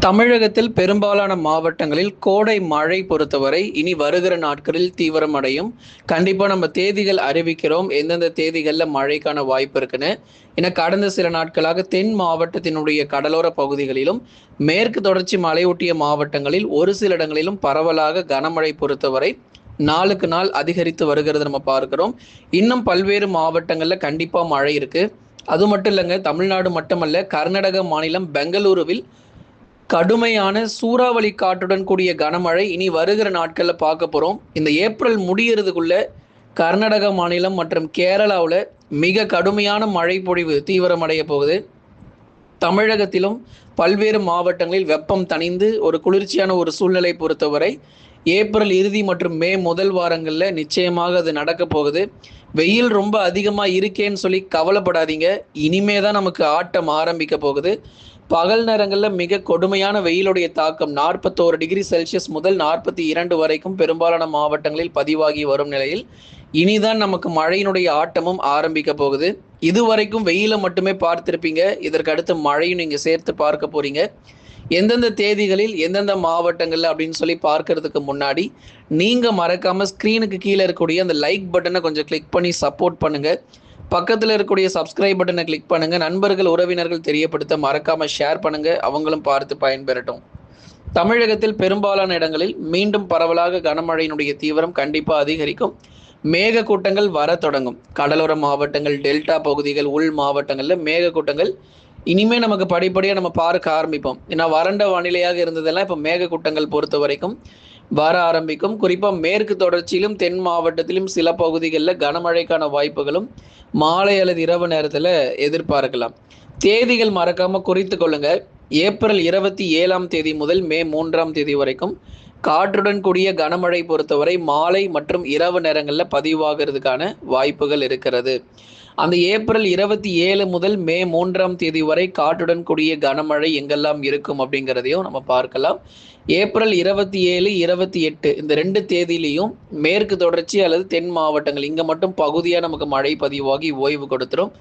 தமிழகத்தில் பெரும்பாலான மாவட்டங்களில் கோடை மழை பொறுத்தவரை இனி வருகிற நாட்களில் தீவிரமடையும். கண்டிப்பா நம்ம தேதிகள் அறிவிக்கிறோம். எந்தெந்த தேதிகள்ல மழைக்கான வாய்ப்பு இருக்குன்னு. ஏன்னா கடந்த சில நாட்களாக தென் மாவட்டத்தினுடைய கடலோர பகுதிகளிலும், மேற்கு தொடர்ச்சி மலையொட்டிய மாவட்டங்களில் ஒரு சில இடங்களிலும் பரவலாக கனமழை பொறுத்தவரை நாளுக்கு நாள் அதிகரித்து வருகிறது நம்ம பார்க்கிறோம். இன்னும் பல்வேறு மாவட்டங்கள்ல கண்டிப்பா மழை இருக்கு. அது மட்டும் இல்லங்க, தமிழ்நாடு மட்டுமல்ல, கர்நாடக மாநிலம் பெங்களூருவில் கடுமையான சூறாவளி காற்றுடன் கூடிய கனமழை இனி வருகிற நாட்களில் பார்க்க போகிறோம். இந்த ஏப்ரல் முடியறதுக்குள்ள கர்நாடக மாநிலம் மற்றும் கேரளாவில் மிக கடுமையான மழை பொழிவு தீவிரமடைய போகுது. தமிழகத்திலும் பல்வேறு மாவட்டங்களில் வெப்பம் தணிந்து ஒரு குளிர்ச்சியான ஒரு சூழ்நிலை பொறுத்தவரை ஏப்ரல் இறுதி மற்றும் மே முதல் வாரங்களில் நிச்சயமாக அது நடக்க போகுது. வெயில் ரொம்ப அதிகமாக இருக்கேன்னு சொல்லி கவலைப்படாதீங்க. இனிமே தான் நமக்கு ஆட்டம் ஆரம்பிக்க போகுது. பகல் நேரங்களில் மிக கொடுமையான வெயிலுடைய தாக்கம் 41 டிகிரி செல்சியஸ் முதல் 42 வரைக்கும் பெரும்பாலான மாவட்டங்களில் பதிவாகி வரும் நிலையில் இனிதான் நமக்கு மழையினுடைய ஆட்டமும் ஆரம்பிக்க போகுது. இதுவரைக்கும் வெயிலை மட்டுமே பார்த்திருப்பீங்க. இதற்கு அடுத்து மழையும் நீங்க சேர்த்து பார்க்க போறீங்க. எந்தெந்த தேதிகளில் எந்தெந்த மாவட்டங்கள்ல அப்படின்னு சொல்லி பார்க்கறதுக்கு முன்னாடி நீங்க மறக்காம ஸ்கிரீனுக்கு கீழே இருக்கக்கூடிய அந்த லைக் பட்டனை கொஞ்சம் கிளிக் பண்ணி சப்போர்ட் பண்ணுங்க. பக்கத்தில் இருக்கக்கூடிய சப்ஸ்கிரைப் பட்டனை கிளிக் பண்ணுங்க. நண்பர்கள் உறவினர்கள் தெரியப்படுத்த மறக்காம ஷேர் பண்ணுங்க. அவங்களும் பார்த்து பயன்பெறட்டும். தமிழகத்தில் பெரும்பாலான இடங்களில் மீண்டும் பரவலாக கனமழையினுடைய தீவிரம் கண்டிப்பா அதிகரிக்கும். மேகக்கூட்டங்கள் வர தொடங்கும். கடலோர மாவட்டங்கள், டெல்டா பகுதிகள், உள் மாவட்டங்கள்ல மேகக்கூட்டங்கள் இனிமே நமக்கு படிப்படியாக நம்ம பார்க்க ஆரம்பிப்போம். ஏன்னா வறண்ட வானிலையாக இருந்ததெல்லாம் இப்போ மேகக்கூட்டங்கள் பொறுத்த வரைக்கும் வர ஆரம்பிக்கும். குறிப்பாக மேற்கு தொடர்ச்சியிலும் தென் மாவட்டத்திலும் சில பகுதிகளில் கனமழைக்கான வாய்ப்புகளும் மாலை அல்லது இரவு நேரத்தில் எதிர்பார்க்கலாம். தேதிகள் மறக்காம குறித்து கொள்ளுங்க. ஏப்ரல் 27ஆம் தேதி முதல் மே 3ஆம் தேதி வரைக்கும் காற்றுடன் கூடிய கனமழை பொறுத்தவரை மாலை மற்றும் இரவு நேரங்களில் பதிவாகிறதுக்கான வாய்ப்புகள் இருக்கிறது. அந்த ஏப்ரல் 27 முதல் மே 3ஆம் தேதி வரை காற்றுடன் கூடிய கனமழை எங்கெல்லாம் இருக்கும் அப்படிங்கிறதையும் நம்ம பார்க்கலாம். ஏப்ரல் 27, 28 இந்த 2 தேதியிலையும் மேற்கு தொடர்ச்சி அல்லது தென் மாவட்டங்கள் இங்கே மட்டும் பகுதியாக நமக்கு மழை பதிவாகி ஓய்வு கொடுத்துரும்.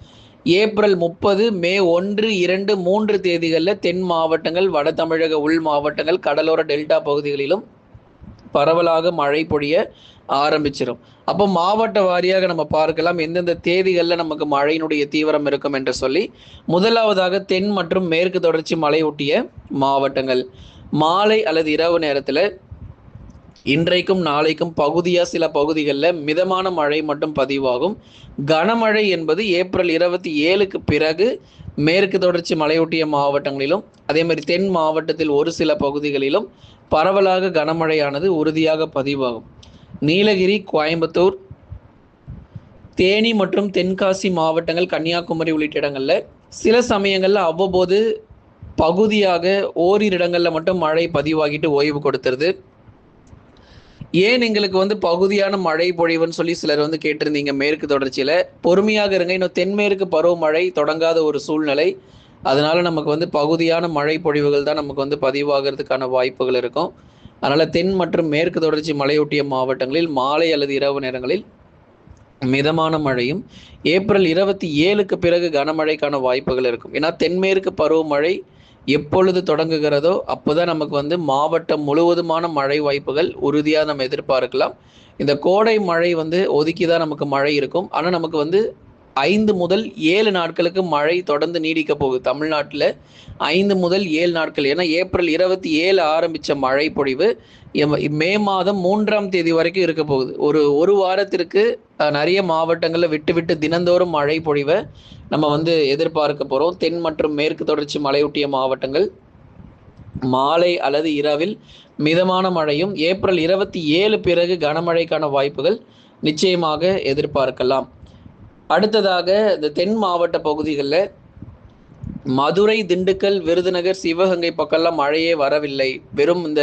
ஏப்ரல் 30, மே 1, 2, 3 தேதிகளில் தென் மாவட்டங்கள், வட தமிழக உள் மாவட்டங்கள், கடலோர டெல்டா பகுதிகளிலும் பரவலாக மழை பொழிய ஆரம்பிச்சிடும். அப்போ மாவட்ட வாரியாக நம்ம பார்க்கலாம் எந்தெந்த தேதிகளில் நமக்கு மழையினுடைய தீவிரம் இருக்கும் என்று சொல்லி. முதலாவதாக தென் மற்றும் மேற்கு தொடர்ச்சி மலையொட்டிய மாவட்டங்கள் மாலை அல்லது இரவு நேரத்தில் இன்றைக்கும் நாளைக்கும் பகுதியாக சில பகுதிகளில் மிதமான மழை மட்டும் பதிவாகும். கனமழை என்பது ஏப்ரல் 27க்கு பிறகு மேற்கு தொடர்ச்சி மலையொட்டிய மாவட்டங்களிலும் அதே மாதிரி தென் மாவட்டத்தில் ஒரு சில பகுதிகளிலும் பரவலாக கனமழையானது உறுதியாக பதிவாகும். நீலகிரி, கோயம்புத்தூர், தேனி மற்றும் தென்காசி மாவட்டங்கள், கன்னியாகுமரி உள்ளிட்ட இடங்களில் சில சமயங்களில் அவ்வப்போது பகுதியாக ஓரிரு இடங்களில் மட்டும் மழை பதிவாகிட்டு ஓய்வு கொடுத்துருது. ஏன் எங்களுக்கு பகுதியான மழை பொழிவுன்னு சொல்லி சிலர் கேட்டிருந்தீங்க. மேற்கு தொடர்ச்சியில் பொறுமையாக இருங்க. இன்னும் தென்மேற்கு பருவமழை தொடங்காத ஒரு சூழ்நிலை. அதனால நமக்கு பகுதியான மழை பொழிவுகள் தான் நமக்கு பதிவாகிறதுக்கான வாய்ப்புகள் இருக்கும். அதனால் தென் மற்றும் மேற்கு தொடர்ச்சி மலையொட்டிய மாவட்டங்களில் மாலை அல்லது இரவு நேரங்களில் மிதமான மழையும், ஏப்ரல் 27க்கு பிறகு கனமழைக்கான வாய்ப்புகள் இருக்கும். ஏன்னா தென்மேற்கு பருவமழை எப்பொழுது தொடங்குகிறதோ அப்போதான் நமக்கு மாவட்டம் முழுவதுமான மழை வாய்ப்புகள் உறுதியாக நம்ம எதிர்பார்க்கலாம். இந்த கோடை மழை ஒதுக்கி தான் நமக்கு மழை இருக்கும். ஆனால் நமக்கு 5 முதல் 7 நாட்களுக்கு மழை தொடர்ந்து நீடிக்க போகுது தமிழ்நாட்டில். 5 முதல் 7 நாட்கள். ஏன்னா ஏப்ரல் 27 ஆரம்பித்த மழை பொழிவு மே மாதம் 3ஆம் தேதி வரைக்கும் இருக்க போகுது. ஒரு வாரத்திற்கு நிறைய மாவட்டங்களில் விட்டு விட்டு தினந்தோறும் மழை பொழிவை நம்ம எதிர்பார்க்க போகிறோம். தென் மற்றும் மேற்கு தொடர்ச்சி மலையொட்டிய மாவட்டங்கள் மாலை அல்லது இரவில் மிதமான மழையும், ஏப்ரல் 27 பிறகு கனமழைக்கான வாய்ப்புகள் நிச்சயமாக எதிர்பார்க்கலாம். அடுத்ததாக இந்த தென் மாவட்ட பகுதிகளில் மதுரை, திண்டுக்கல், விருதுநகர், சிவகங்கை பக்கம்லாம் மழையே வரவில்லை. வெறும் இந்த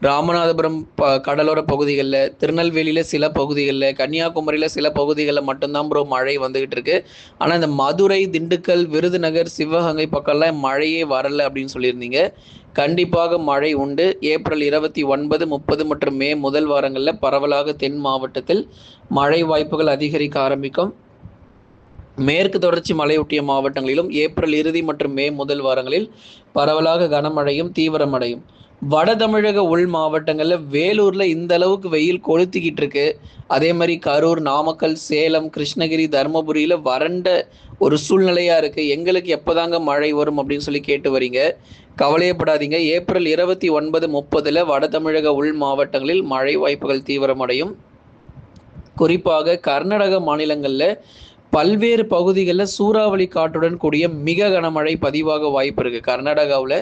ராமநாதபுரம் கடலோர பகுதிகளில், திருநெல்வேலியில் சில பகுதிகளில், கன்னியாகுமரியில் சில பகுதிகளில் மட்டும்தான் மழை வந்துகிட்டு இருக்கு. ஆனால் இந்த மதுரை, திண்டுக்கல், விருதுநகர், சிவகங்கை பக்கம்லாம் மழையே வரலை அப்படின்னு சொல்லியிருந்தீங்க. கண்டிப்பாக மழை உண்டு. ஏப்ரல் 29, 30 மற்றும் மே முதல் வாரங்களில் பரவலாக தென் மாவட்டத்தில் மழை வாய்ப்புகள் அதிகரிக்க ஆரம்பிக்கும். மேற்கு தொடர்ச்சி மலையொட்டிய மாவட்டங்களிலும் ஏப்ரல் இறுதி மற்றும் மே முதல் வாரங்களில் பரவலாக கனமழையும் தீவிரமடையும். வட தமிழக உள் மாவட்டங்களில் வேலூரில் இந்த அளவுக்கு வெயில் கொளுத்திக்கிட்டு இருக்கு. அதே மாதிரி கரூர், நாமக்கல், சேலம், கிருஷ்ணகிரி, தருமபுரியில் வறண்ட ஒரு சூழ்நிலையாக இருக்குது. எங்களுக்கு எப்போதாங்க மழை வரும் அப்படின்னு சொல்லி கேட்டு வரீங்க. கவலையப்படாதீங்க. ஏப்ரல் 29, 30 வட தமிழக உள் மாவட்டங்களில் மழை வாய்ப்புகள் தீவிரமடையும். குறிப்பாக கர்நாடக மாநிலங்களில் பல்வேறு பகுதிகளில் சூறாவளி காற்றுடன் கூடிய மிக கனமழை பதிவாக வாய்ப்பு இருக்குது. கர்நாடகாவில்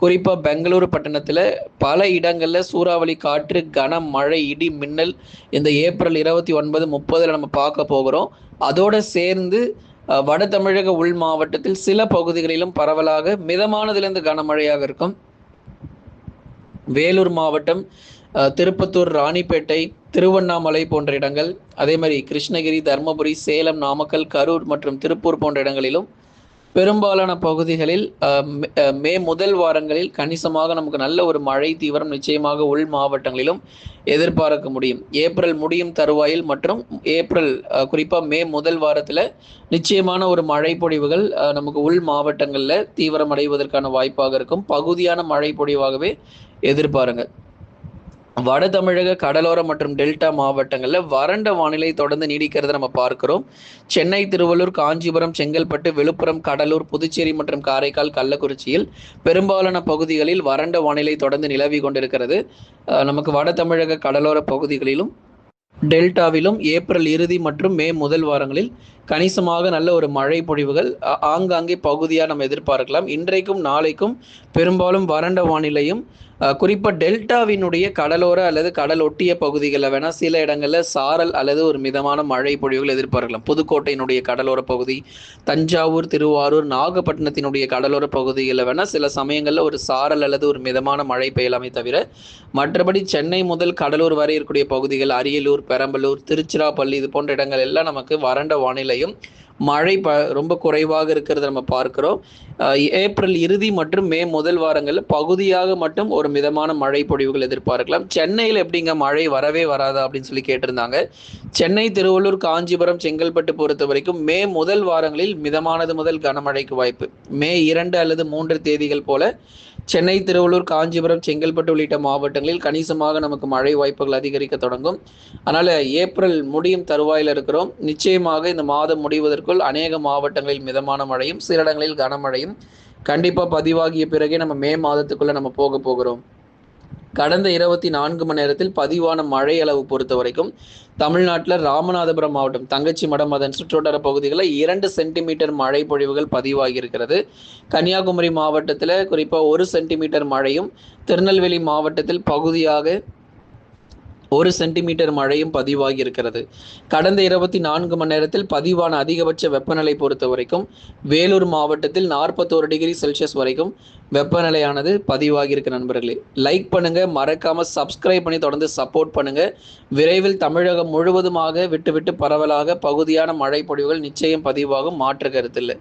குறிப்பாக பெங்களூரு பட்டணத்தில் பல இடங்களில் சூறாவளி காற்று, கனமழை, இடி, மின்னல் இந்த ஏப்ரல் 29, 30 நம்ம பார்க்க போகிறோம். அதோடு சேர்ந்து வட தமிழக உள் மாவட்டத்தில் சில பகுதிகளிலும் பரவலாக மிதமானதிலிருந்து கனமழையாக இருக்கும். வேலூர் மாவட்டம், திருப்பத்தூர், ராணிப்பேட்டை, திருவண்ணாமலை போன்ற இடங்கள், அதே மாதிரி கிருஷ்ணகிரி, தர்மபுரி, சேலம், நாமக்கல், கரூர் மற்றும் திருப்பூர் போன்ற இடங்களிலும் பெரும்பாலான பகுதிகளில் மே முதல் வாரங்களில் கணிசமாக நமக்கு நல்ல ஒரு மழை தீவிரம் நிச்சயமாக உள் மாவட்டங்களிலும் எதிர்பார்க்க முடியும். ஏப்ரல் முடியும் தருவாயில் மற்றும் ஏப்ரல் குறிப்பாக மே முதல் வாரத்தில் நிச்சயமான ஒரு மழை பொழிவுகள் நமக்கு உள் மாவட்டங்களில் தீவிரமடைவதற்கான வாய்ப்பாக இருக்கும். பகுதியான மழை பொழிவாகவே எதிர்பாருங்க. வட தமிழக கடலோரம் மற்றும் டெல்டா மாவட்டங்களில் வறண்ட வானிலை தொடர்ந்து நீடிக்கிறத நம்ம பார்க்கிறோம். சென்னை, திருவள்ளூர், காஞ்சிபுரம், செங்கல்பட்டு, விழுப்புரம், கடலூர், புதுச்சேரி மற்றும் காரைக்கால், கள்ளக்குறிச்சியில் பெரும்பாலான பகுதிகளில் வறண்ட வானிலை தொடர்ந்து நிலவி கொண்டிருக்கிறது. நமக்கு வட தமிழக கடலோர பகுதிகளிலும் டெல்டாவிலும் ஏப்ரல் இறுதி மற்றும் மே முதல் வாரங்களில் கணிசமாக நல்ல ஒரு மழை பொழிவுகள் ஆங்காங்கே பகுதியாக நம்ம எதிர்பார்க்கலாம். இன்றைக்கும் நாளைக்கும் பெரும்பாலும் வறண்ட வானிலையும் குறிப்பாக டெல்டாவினுடைய கடலோர அல்லது கடல் ஒட்டிய பகுதிகளில் வேணால் சில இடங்களில் சாரல் அல்லது ஒரு மிதமான மழை பொழிவுகள் எதிர்பார்க்கலாம். புதுக்கோட்டையினுடைய கடலோர பகுதி, தஞ்சாவூர், திருவாரூர், நாகப்பட்டினத்தினுடைய கடலோர பகுதிகளில் வேணால் சில சமயங்களில் ஒரு சாரல் அல்லது ஒரு மிதமான மழை பெய்யலாமே தவிர மற்றபடி சென்னை முதல் கடலூர் வரை இருக்கக்கூடிய பகுதிகள், அரியலூர், பெரம்பலூர், திருச்சிராப்பள்ளி இது போன்ற இடங்கள் எல்லாம் நமக்கு வறண்ட வானிலையும் மழை ரொம்ப குறைவாக இருக்கிறத நம்ம பார்க்கிறோம். ஏப்ரல் இறுதி மற்றும் மே முதல் வாரங்களில் பகுதியாக மட்டும் ஒரு மிதமான மழை பொழிவுகள் எதிர்பார்க்கலாம். சென்னையில் எப்படிங்க மழை வரவே வராதா அப்படின்னு சொல்லி கேட்டிருந்தாங்க. சென்னை, திருவள்ளூர், காஞ்சிபுரம், செங்கல்பட்டு பொறுத்த வரைக்கும் மே முதல் வாரங்களில் மிதமானது முதல் கனமழைக்கு வாய்ப்பு. மே 2 அல்லது 3 தேதிகள் போல சென்னை, திருவள்ளூர், காஞ்சிபுரம், செங்கல்பட்டு உள்ளிட்ட மாவட்டங்களில் கணிசமாக நமக்கு மழை வாய்ப்புகள் அதிகரிக்க தொடங்கும். அதனால் ஏப்ரல் முடியும் தருவாயில் இருக்கிறோம். நிச்சயமாக இந்த மாதம் முடிவதற்குள் அநேக மாவட்டங்களில் மிதமான மழையும் சில இடங்களில் கனமழையும் கண்டிப்பாக பதிவாகிய பிறகே நம்ம மே மாதத்துக்குள்ளே நம்ம போகிறோம். கடந்த 24 மணி நேரத்தில் பதிவான மழை அளவு பொறுத்த வரைக்கும் தமிழ்நாட்டில் ராமநாதபுரம் மாவட்டம், தங்கச்சி மடம் அதன் சுற்றுவட்டார பகுதிகளில் 2 சென்டிமீட்டர் மழை பொழிவுகள் பதிவாகி இருக்கிறது. கன்னியாகுமரி மாவட்டத்தில் குறிப்பாக 1 சென்டிமீட்டர் மழையும், திருநெல்வேலி மாவட்டத்தில் பகுதியாக 1 சென்டிமீட்டர் மழையும் பதிவாகி இருக்கிறது. கடந்த 24 மணி நேரத்தில் பதிவான அதிகபட்ச வெப்பநிலை பொறுத்த வரைக்கும் வேலூர் மாவட்டத்தில் 41 டிகிரி செல்சியஸ் வரைக்கும் வெப்பநிலையானது பதிவாகி இருக்கு. நண்பர்களே, லைக் பண்ணுங்க, மறக்காம சப்ஸ்கிரைப் பண்ணி தொடர்ந்து சப்போர்ட் பண்ணுங்க. விரைவில் தமிழகம் முழுவதுமாக விட்டு பரவலாக பகுதியான மழை பொழிவுகள் நிச்சயம் பதிவாகும், மாற்று கருத்தில்லை.